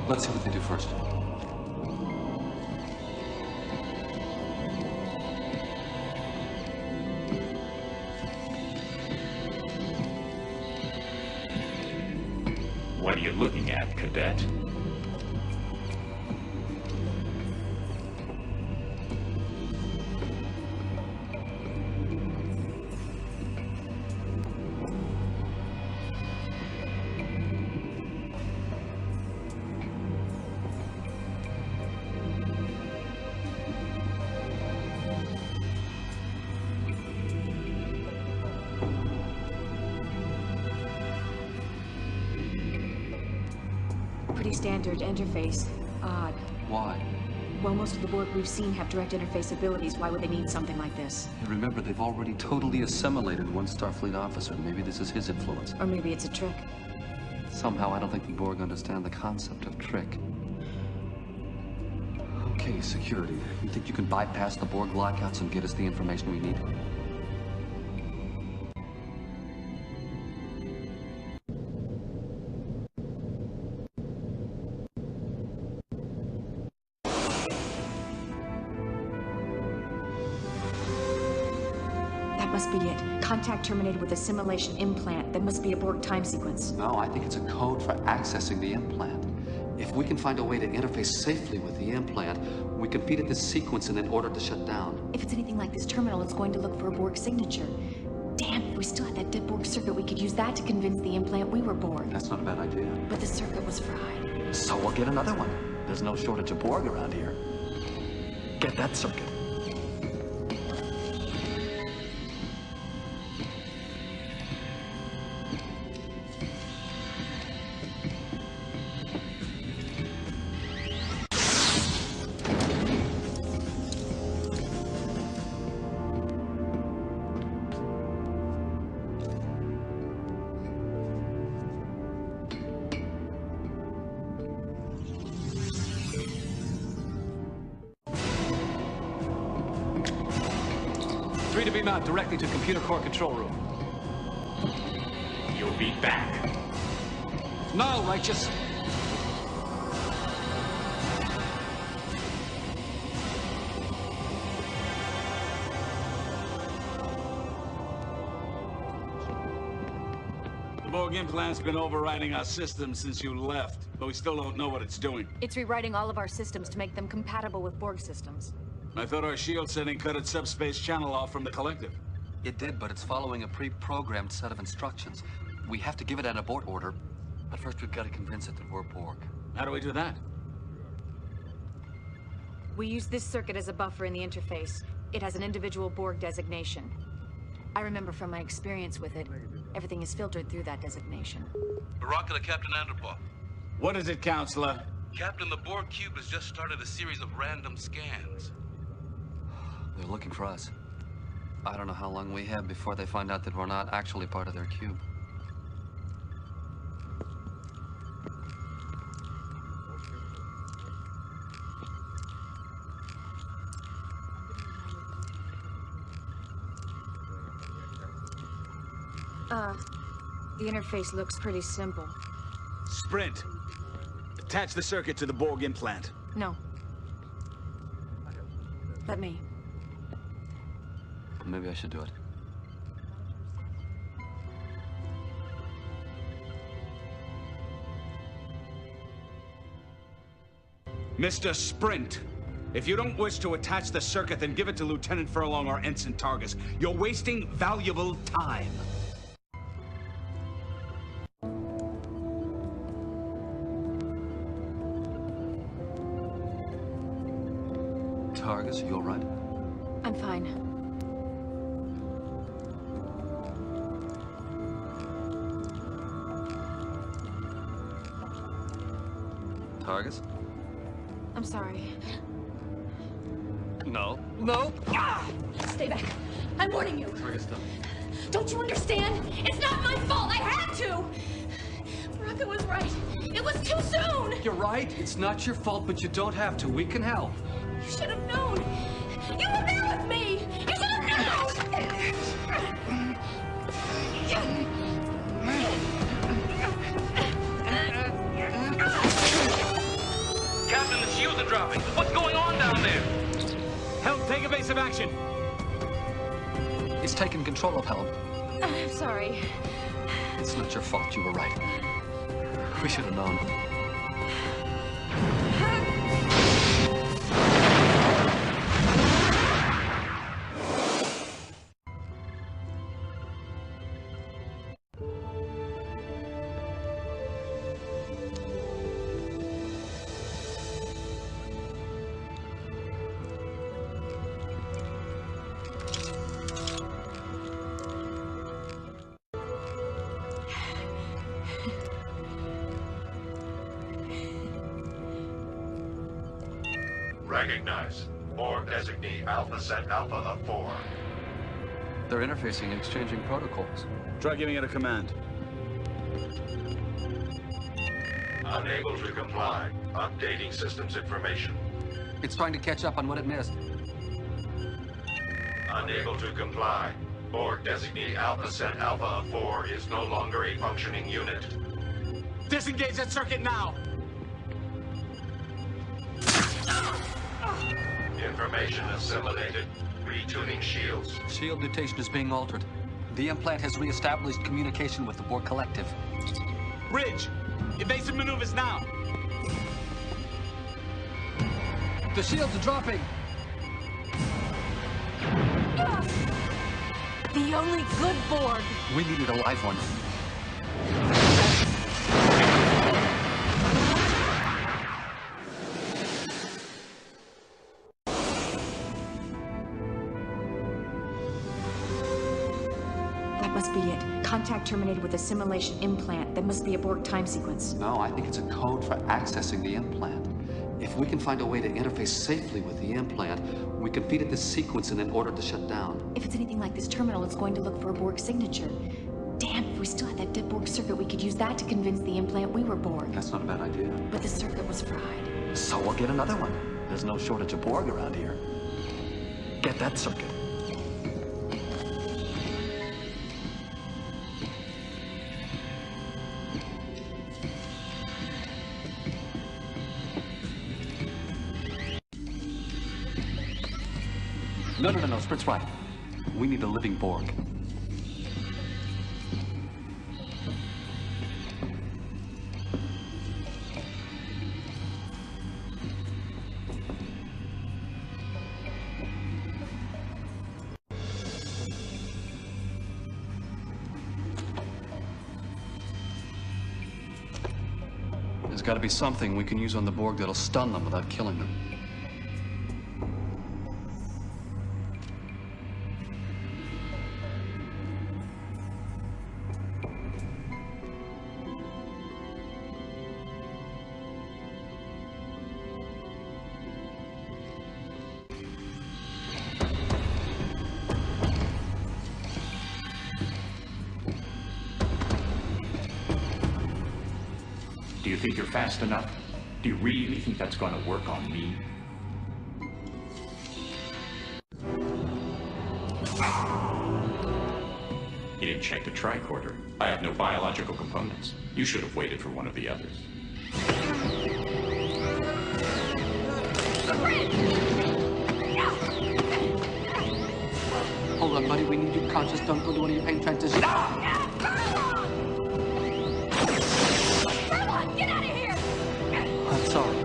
Let's see what they do first. What are you looking at, Cadet? Pretty standard interface. Odd. Why? Well, most of the Borg we've seen have direct interface abilities. Why would they need something like this? And remember, they've already totally assimilated one Starfleet officer. Maybe this is his influence. Or maybe it's a trick. Somehow, I don't think the Borg understand the concept of trick. Okay, security. You think you can bypass the Borg lockouts and get us the information we need? That must be it. Contact terminated with a simulation implant. That must be a Borg time sequence. No, I think it's a code for accessing the implant. If we can find a way to interface safely with the implant, we can feed it this sequence in order to shut down. If it's anything like this terminal, it's going to look for a Borg signature. Damn, if we still had that dead Borg circuit, we could use that to convince the implant we were Borg. That's not a bad idea. But the circuit was fried. So we'll get another one. There's no shortage of Borg around here. Get that circuit. To be mounted directly to computer core control room. You'll be back. Now, Righteous. The Borg implant's been overriding our system since you left, but we still don't know what it's doing. It's rewriting all of our systems to make them compatible with Borg systems. I thought our shield setting cut its subspace channel off from the collective. It did, but it's following a pre-programmed set of instructions. We have to give it an abort order, but first we've got to convince it that we're Borg. How do we do that? We use this circuit as a buffer in the interface. It has an individual Borg designation. I remember from my experience with it, everything is filtered through that designation. Baraka to Captain Anderpaw. What is it, Counselor? Captain, the Borg cube has just started a series of random scans. They're looking for us. I don't know how long we have before they find out that we're not actually part of their cube. The interface looks pretty simple. Sprint. Attach the circuit to the Borg implant. No. Let me. Maybe I should do it. Mr. Sprint, if you don't wish to attach the circuit, then give it to Lieutenant Furlong or Ensign Targus. You're wasting valuable time. Targus, you all right? I'm fine. Targus? I'm sorry. No. No! Stay back. I'm warning you. Targus, stop. Don't you understand? It's not my fault. I had to. Baraka was right. It was too soon. You're right. It's not your fault, but you don't have to. We can help. You should have known. You were there with me. You should have known. Captain, the shields are dropping. What's going on down there? Help, take evasive action. It's taken control of Helm. I'm sorry. It's not your fault. You were right. We should have known. Recognize. Borg designee Alpha Set Alpha of 4. They're interfacing and exchanging protocols. Try giving it a command. Unable to comply. Updating systems information. It's trying to catch up on what it missed. Unable to comply. Borg designee Alpha Set Alpha of 4 is no longer a functioning unit. Disengage that circuit now! Information assimilated. Retuning shields. Shield mutation is being altered. The implant has re-established communication with the Borg Collective. Bridge! Evasive maneuvers now! The shields are dropping! The only good Borg. We needed a live one. That must be it. Contact terminated with assimilation implant. That must be a Borg time sequence. No, I think it's a code for accessing the implant. If we can find a way to interface safely with the implant, we can feed it this sequence and then order it to shut down. If it's anything like this terminal, it's going to look for a Borg signature. Damn, if we still had that dead Borg circuit, we could use that to convince the implant we were Borg. That's not a bad idea. But the circuit was fried. So we'll get another one. There's no shortage of Borg around here. Get that circuit. No, Sprint's right. We need a living Borg. There's got to be something we can use on the Borg that'll stun them without killing them. Do you think you're fast enough? Do you really think that's going to work on me? You didn't check the tricorder. I have no biological components. You should have waited for one of the others. Hold on, buddy. We need you conscious. Don't go to one of your pain transitions. Furlong, get out of here! I'm sorry.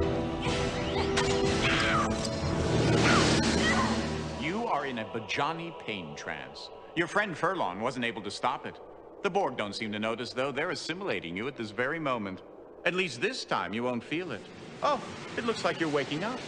You are in a Bajani pain trance. Your friend Furlong wasn't able to stop it. The Borg don't seem to notice, though. They're assimilating you at this very moment. At least this time you won't feel it. Oh, it looks like you're waking up.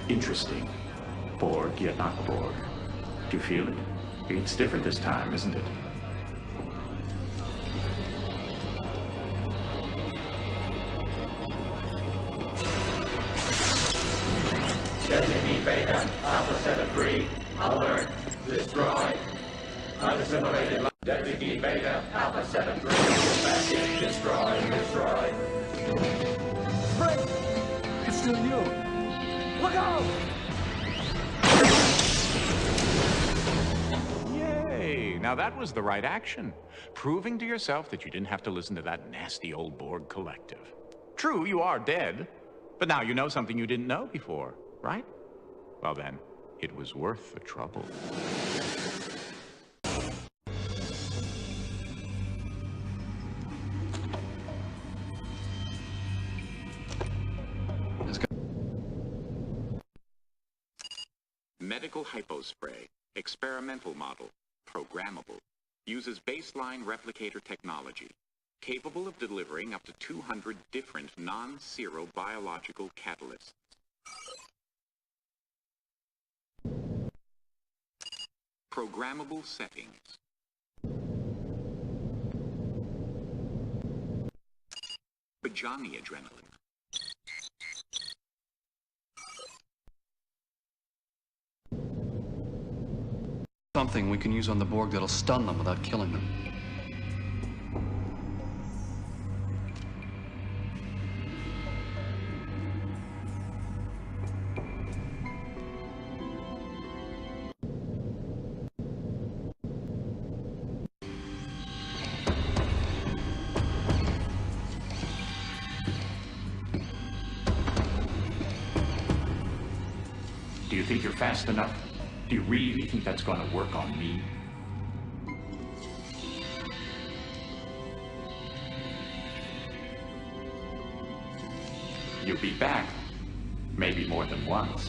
Interesting. Borg, yet not Borg. Do you feel it? It's different this time, isn't it? Designate Beta, Alpha 73, alert, destroy. Unassimilated. Designate Beta, Alpha 73, dispatch, destroy. Frank! It's still you. Look out! Yay! Now that was the right action. Proving to yourself that you didn't have to listen to that nasty old Borg collective. True, you are dead, but now you know something you didn't know before, right? Well then, it was worth the trouble. Medical hypospray, experimental model, programmable, uses baseline replicator technology, capable of delivering up to 200 different non-zero biological catalysts. Programmable settings. Bajani adrenaline. Something we can use on the Borg that'll stun them without killing them. Do you think you're fast enough? Do you really think that's going to work on me? You'll be back. Maybe more than once.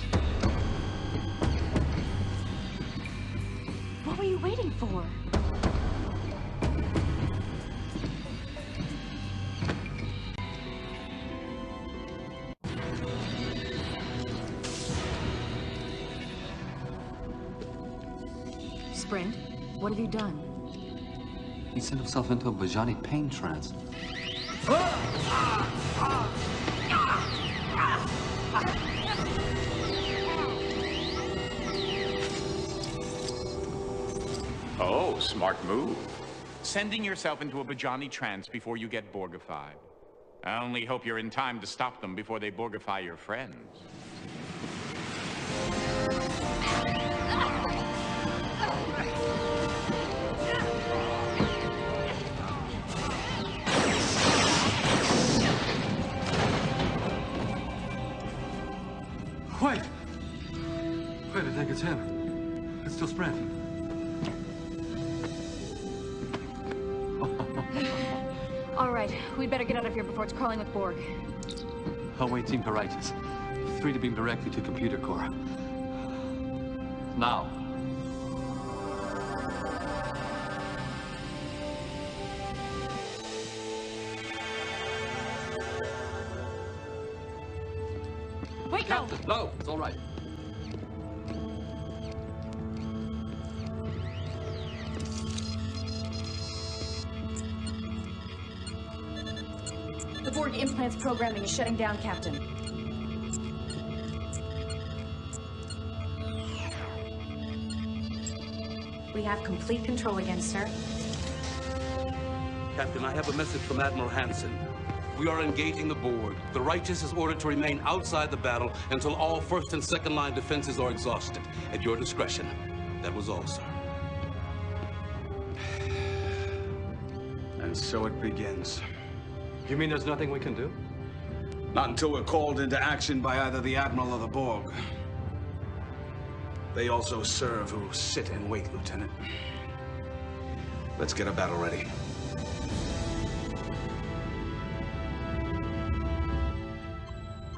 What were you waiting for? Sprint, what have you done? He sent himself into a Bajani pain trance. Oh, smart move. Sending yourself into a Bajani trance before you get Borgified. I only hope you're in time to stop them before they Borgify your friends. Wait! Wait, I think it's him. It's still Sprint. All right, we'd better get out of here before it's crawling with Borg. Await Team Peritis. 3 to beam directly to computer core. Now. Wait, no! No, it's all right. plant's programming is shutting down, Captain. We have complete control again, sir. Captain, I have a message from Admiral Hansen. We are engaging the Borg. The Righteous is ordered to remain outside the battle until all first and second line defenses are exhausted. At your discretion. That was all, sir. And so it begins. You mean there's nothing we can do? Not until we're called into action by either the Admiral or the Borg. They also serve who sit and wait, Lieutenant. Let's get a battle ready.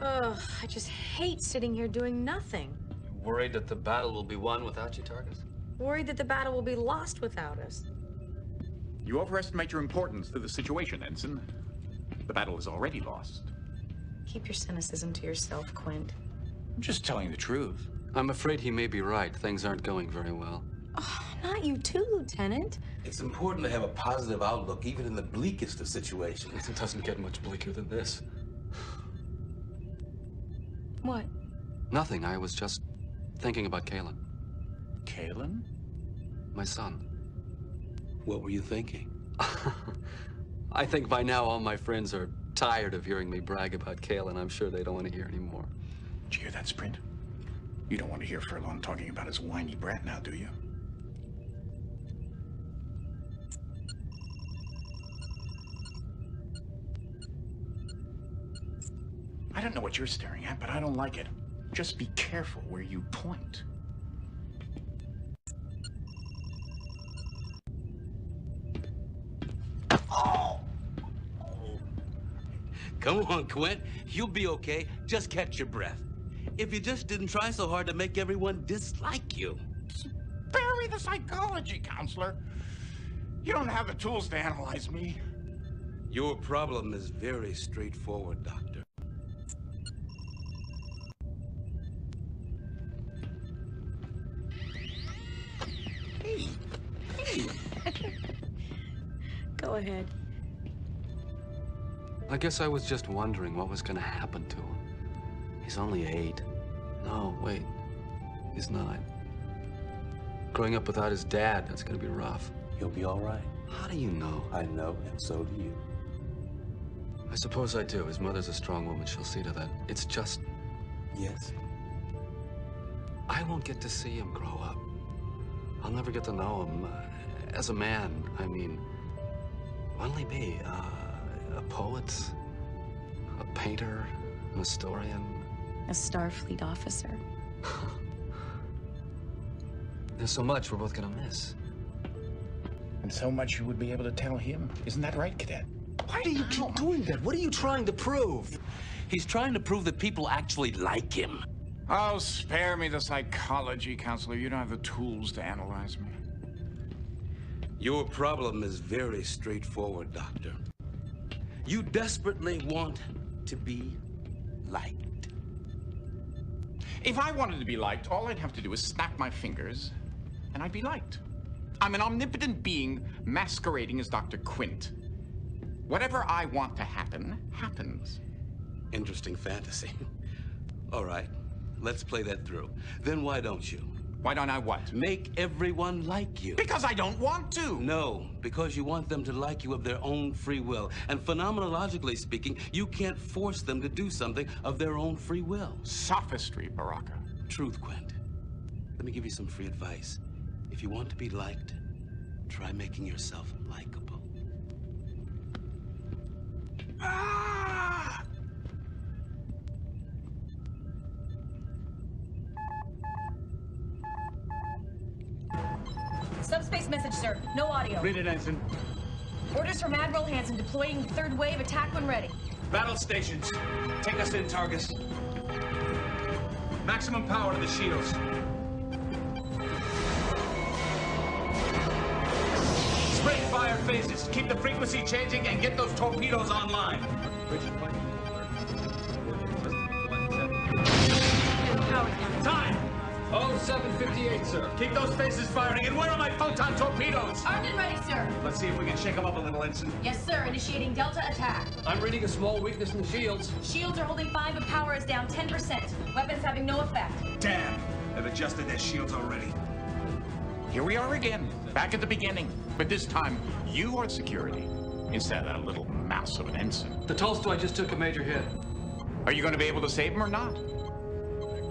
Ugh, I just hate sitting here doing nothing. Worried that the battle will be won without you, Targus? Worried that the battle will be lost without us. You overestimate your importance to the situation, Ensign. The battle is already lost. Keep your cynicism to yourself, Quint. I'm just telling the truth. I'm afraid he may be right. Things aren't going very well. Oh, not you too, Lieutenant. It's important to have a positive outlook, even in the bleakest of situations. It doesn't get much bleaker than this. What? Nothing. I was just thinking about Kalen. Kalen? My son. What were you thinking? I think by now all my friends are tired of hearing me brag about Kalen. I'm sure they don't want to hear anymore. Did you hear that, Sprint? You don't want to hear Furlong talking about his whiny brat now, do you? I don't know what you're staring at, but I don't like it. Just be careful where you point. Oh! Come on, Quint. You'll be okay. Just catch your breath. If you just didn't try so hard to make everyone dislike you. Spare me the psychology, counselor. You don't have the tools to analyze me. Your problem is very straightforward, Doctor. Hey. Go ahead. I guess I was just wondering what was going to happen to him. He's only 8. No, wait. He's 9. Growing up without his dad, that's going to be rough. He'll be all right. How do you know? I know, and so do you. I suppose I do. His mother's a strong woman. She'll see to that. It's just... Yes? I won't get to see him grow up. I'll never get to know him. As a man, I mean... What'll he be? A poet? A painter? An historian? A Starfleet officer. There's so much we're both gonna miss. And so much you would be able to tell him. Isn't that right, Cadet? Why do you keep doing that? What are you trying to prove? He's trying to prove that people actually like him. Oh, spare me the psychology, counselor. You don't have the tools to analyze me. Your problem is very straightforward, Doctor. You desperately want to be liked. If I wanted to be liked, all I'd have to do is snap my fingers, and I'd be liked. I'm an omnipotent being masquerading as Dr. Quint. Whatever I want to happen, happens. Interesting fantasy. All right, let's play that through. Then why don't you? Why don't I what? Make everyone like you. Because I don't want to. No, because you want them to like you of their own free will. And phenomenologically speaking, you can't force them to do something of their own free will. Sophistry, Baraka. Truth, Quint. Let me give you some free advice. If you want to be liked, try making yourself likable. Ah! Subspace message, sir. No audio. Read it, Ensign. Orders from Admiral Hansen deploying third wave. Attack when ready. Battle stations. Take us in, Targus. Maximum power to the shields. Spray fire phases. Keep the frequency changing and get those torpedoes online. Time. Oh, 758, sir. Keep those faces firing, and where are my photon torpedoes? Armed and ready, sir. Let's see if we can shake them up a little, Ensign. Yes, sir. Initiating Delta attack. I'm reading a small weakness in the shields. Shields are holding 5 and power is down 10%. Weapons having no effect. Damn! They've adjusted their shields already. Here we are again, back at the beginning. But this time, you are security, instead of that little mouse of an ensign. The Tolstoy just took a major hit. Are you going to be able to save him or not?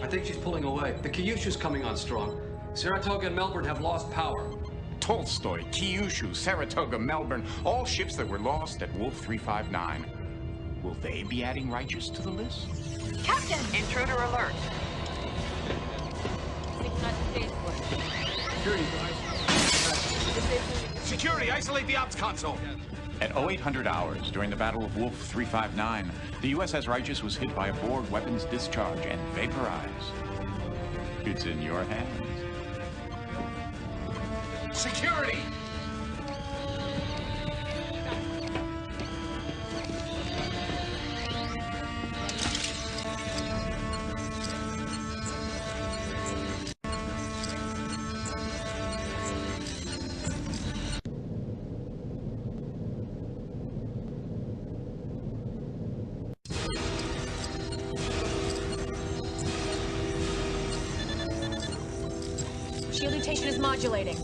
I think she's pulling away. The Kyushu's coming on strong. Saratoga and Melbourne have lost power. Tolstoy, Kyushu, Saratoga, Melbourne, all ships that were lost at Wolf 359. Will they be adding Righteous to the list? Captain! Intruder alert. Security, isolate the ops console. At 0800 hours, during the Battle of Wolf 359, the USS Righteous was hit by a Borg weapons discharge and vaporized. It's in your hands. Security! Shield mutation is modulating.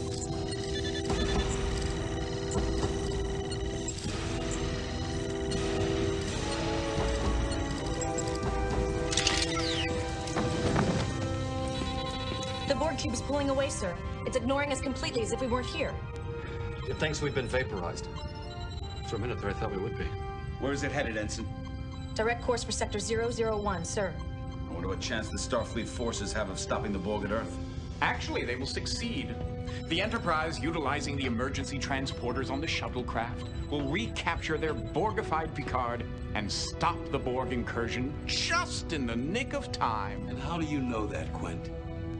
The Borg cube is pulling away, sir. It's ignoring us completely as if we weren't here. It thinks we've been vaporized. For a minute there, I thought we would be. Where is it headed, Ensign? Direct course for Sector 001, sir. I wonder what chance the Starfleet forces have of stopping the Borg at Earth. Actually, they will succeed. The Enterprise, utilizing the emergency transporters on the shuttlecraft, will recapture their Borgified Picard and stop the Borg incursion just in the nick of time. And how do you know that, Quint?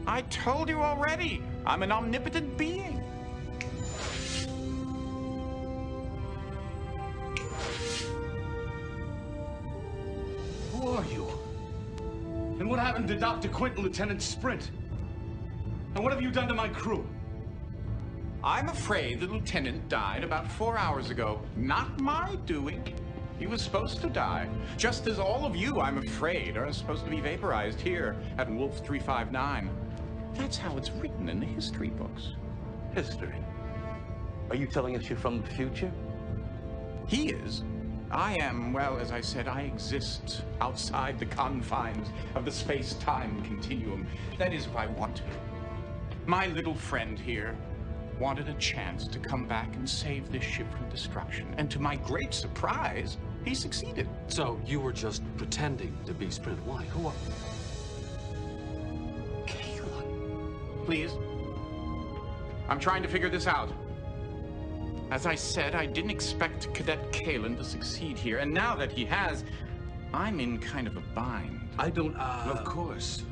I told you already. I'm an omnipotent being. Who are you? And what happened to Dr. Quint and Lieutenant Sprint? And what have you done to my crew? I'm afraid the lieutenant died about 4 hours ago. Not my doing. He was supposed to die. Just as all of you, I'm afraid, are supposed to be vaporized here at Wolf 359. That's how it's written in the history books. History? Are you telling us you're from the future? He is. I am, well, as I said, I exist outside the confines of the space-time continuum. That is, if I want to. My little friend here wanted a chance to come back and save this ship from destruction. And to my great surprise, he succeeded. So you were just pretending to be Sprint. Why? Who are... Please. I'm trying to figure this out. As I said, I didn't expect Cadet Kalen to succeed here, and now that he has, I'm in kind of a bind. I don't, Of course.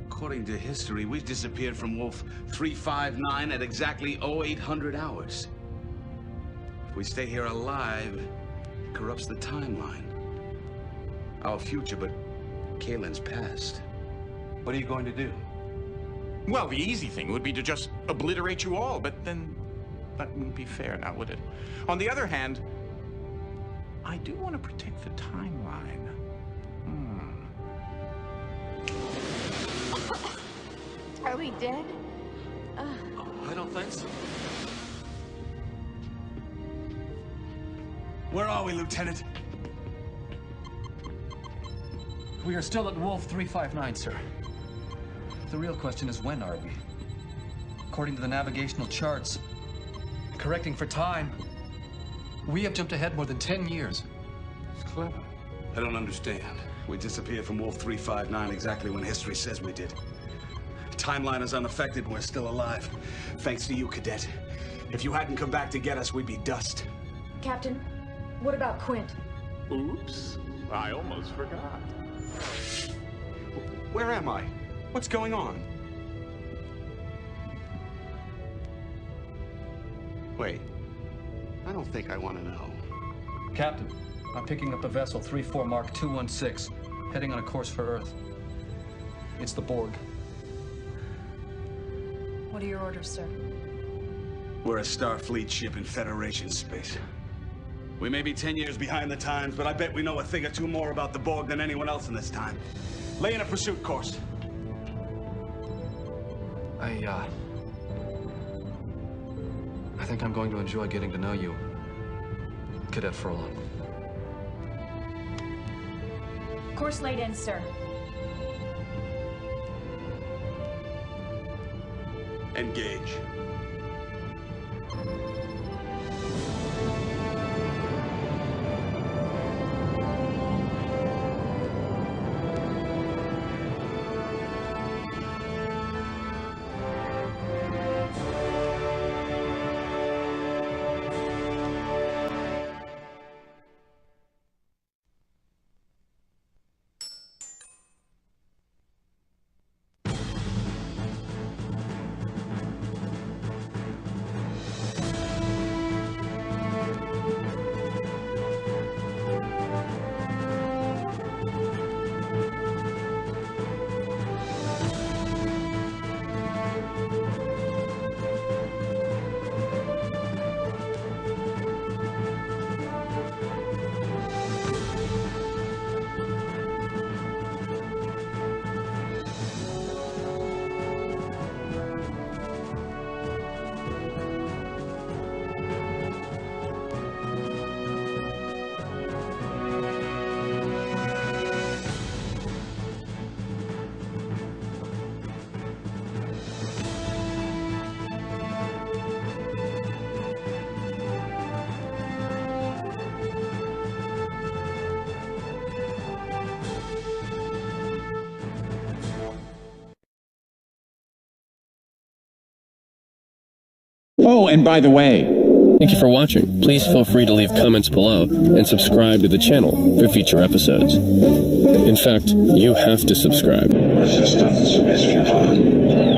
According to history, we disappeared from Wolf 359 at exactly 0800 hours. If we stay here alive, it corrupts the timeline. Our future, but Kalen's past. What are you going to do? Well, the easy thing would be to just obliterate you all, but then that wouldn't be fair now, would it? On the other hand, I do want to protect the timeline. Are we dead? I don't think so. Where are we, Lieutenant? We are still at Wolf 359, sir. The real question is, when are we? According to the navigational charts, correcting for time, we have jumped ahead more than 10 years. It's clever. I don't understand. We disappeared from Wolf 359 exactly when history says we did. Timeline is unaffected and we're still alive. Thanks to you, Cadet. If you hadn't come back to get us, we'd be dust. Captain, what about Quint? Oops. I almost forgot. Where am I? What's going on? Wait. I don't think I want to know. Captain, I'm picking up a vessel 34 Mark 216, heading on a course for Earth. It's the Borg. What are your orders, sir? We're a Starfleet ship in Federation space. We may be 10 years behind the times, but I bet we know a thing or two more about the Borg than anyone else in this time. Lay in a pursuit course. I think I'm going to enjoy getting to know you, Cadet Furlong. Course laid in, sir. Engage. Oh, and by the way, thank you for watching. Please feel free to leave comments below and subscribe to the channel for future episodes. In fact, you have to subscribe. Resistance is futile.